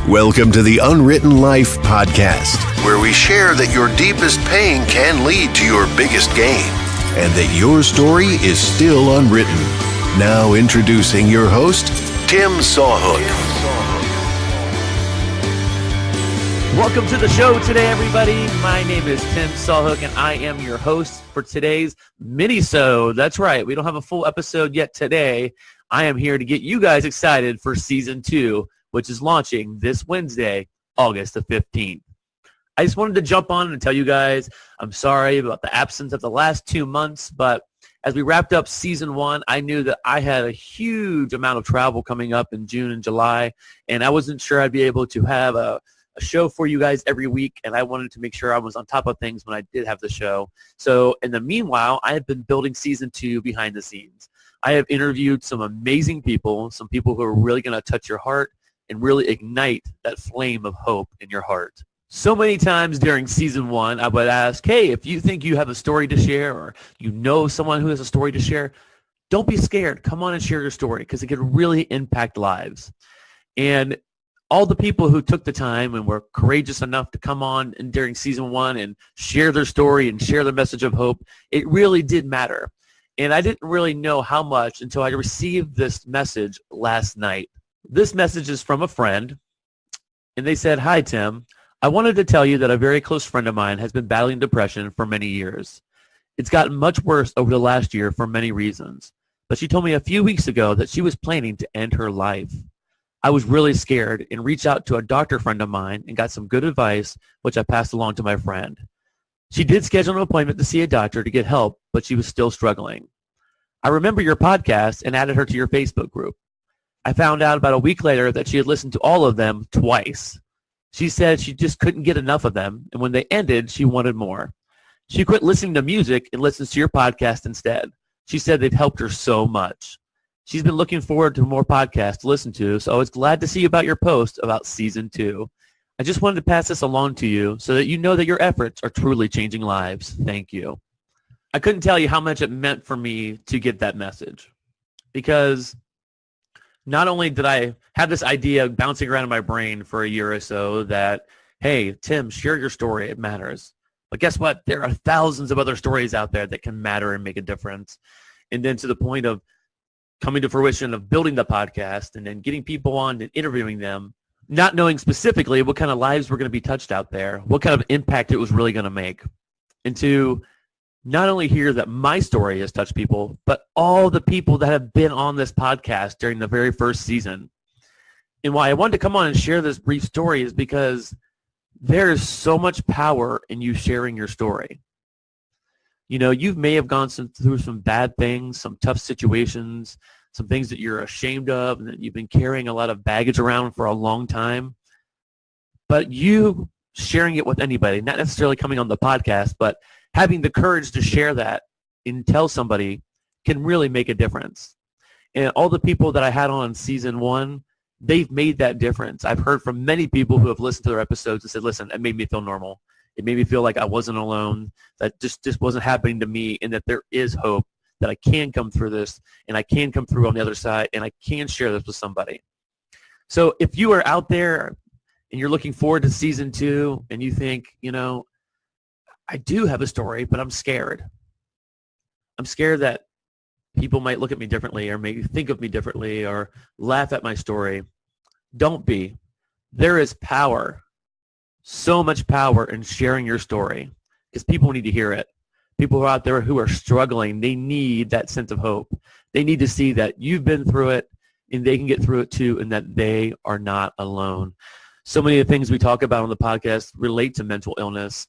Welcome to the Unwritten Life Podcast, where we share that your deepest pain can lead to your biggest gain, and that your story is still unwritten. Now introducing your host, Tim Sawhook. Welcome to the show today, everybody. My name is Tim Sawhook, and I am your host for today's Minisode. That's right. We don't have a full episode yet today. I am here to get you guys excited for Season 2, which is launching this Wednesday, August the 15th. I just wanted to jump on and tell you guys I'm sorry about the absence of the last 2 months, but as we wrapped up Season 1, I knew that I had a huge amount of travel coming up in June and July, and I wasn't sure I'd be able to have a show for you guys every week, and I wanted to make sure I was on top of things when I did have the show. So in the meanwhile, I have been building Season 2 behind the scenes. I have interviewed some amazing people, some people who are really going to touch your heart and really ignite that flame of hope in your heart. So many times during Season 1, I would ask, hey, if you think you have a story to share or you know someone who has a story to share, don't be scared. Come on and share your story because it can really impact lives. And all the people who took the time and were courageous enough to come on and during Season 1 and share their story and share their message of hope, it really did matter. And I didn't really know how much until I received this message last night. This message is from a friend, and they said, "Hi, Tim. I wanted to tell you that a very close friend of mine has been battling depression for many years. It's gotten much worse over the last year for many reasons, but she told me a few weeks ago that she was planning to end her life. I was really scared and reached out to a doctor friend of mine and got some good advice, which I passed along to my friend. She did schedule an appointment to see a doctor to get help, but she was still struggling. I remember your podcast and added her to your Facebook group. I found out about a week later that she had listened to all of them twice. She said she just couldn't get enough of them, and when they ended, she wanted more. She quit listening to music and listens to your podcast instead. She said they've helped her so much. She's been looking forward to more podcasts to listen to, so I was glad to see about your post about Season 2. I just wanted to pass this along to you so that you know that your efforts are truly changing lives. Thank you." I couldn't tell you how much it meant for me to get that message, because not only did I have this idea bouncing around in my brain for a year or so that, hey, Tim, share your story, it matters. But guess what? There are thousands of other stories out there that can matter and make a difference. And then to the point of coming to fruition of building the podcast and then getting people on and interviewing them, not knowing specifically what kind of lives were going to be touched out there, what kind of impact it was really going to make. And to not only hear that my story has touched people, but all the people that have been on this podcast during the very first season. And why I wanted to come on and share this brief story is because there is so much power in you sharing your story. You know, you may have gone through some bad things, some tough situations, some things that you're ashamed of, and that you've been carrying a lot of baggage around for a long time. But you sharing it with anybody, not necessarily coming on the podcast, but having the courage to share that and tell somebody can really make a difference. And all the people that I had on Season 1, they've made that difference. I've heard from many people who have listened to their episodes and said, listen, it made me feel normal. It made me feel like I wasn't alone, that just wasn't happening to me, and that there is hope, that I can come through this, and I can come through on the other side, and I can share this with somebody. So if you are out there and you're looking forward to Season 2 and you think, you know, I do have a story, but I'm scared. I'm scared that people might look at me differently or maybe think of me differently or laugh at my story. Don't be. There is power, so much power in sharing your story because people need to hear it. People who are out there who are struggling, they need that sense of hope. They need to see that you've been through it and they can get through it too, and that they are not alone. So many of the things we talk about on the podcast relate to mental illness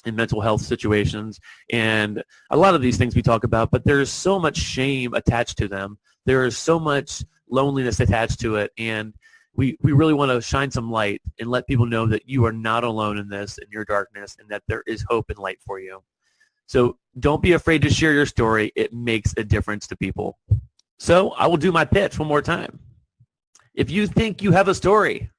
and mental health situations, and a lot of these things we talk about, but there's so much shame attached to them. There is so much loneliness attached to it, and we really want to shine some light and let people know that you are not alone in this, in your darkness, and that there is hope and light for you. So don't be afraid to share your story. It makes a difference to people. So I will do my pitch one more time. If you think you have a story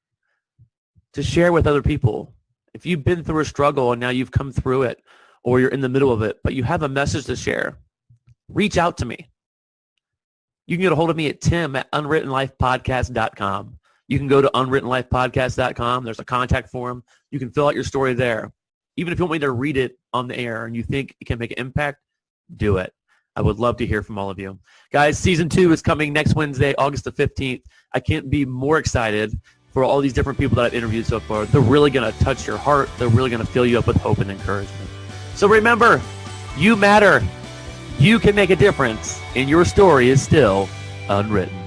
to share with other people, if you've been through a struggle and now you've come through it, or you're in the middle of it, but you have a message to share, reach out to me. You can get a hold of me at tim@unwrittenlifepodcast.com. you can go to unwrittenlifepodcast.com. There's a contact form. You can fill out your story there. Even if you want me to read it on the air and you think it can make an impact, do it. I would love to hear from all of you. Guys, season 2 is coming next Wednesday, August the 15th. I can't be more excited for all these different people that I've interviewed so far. They're really going to touch your heart. They're really going to fill you up with hope and encouragement. So remember, you matter. You can make a difference, and your story is still unwritten.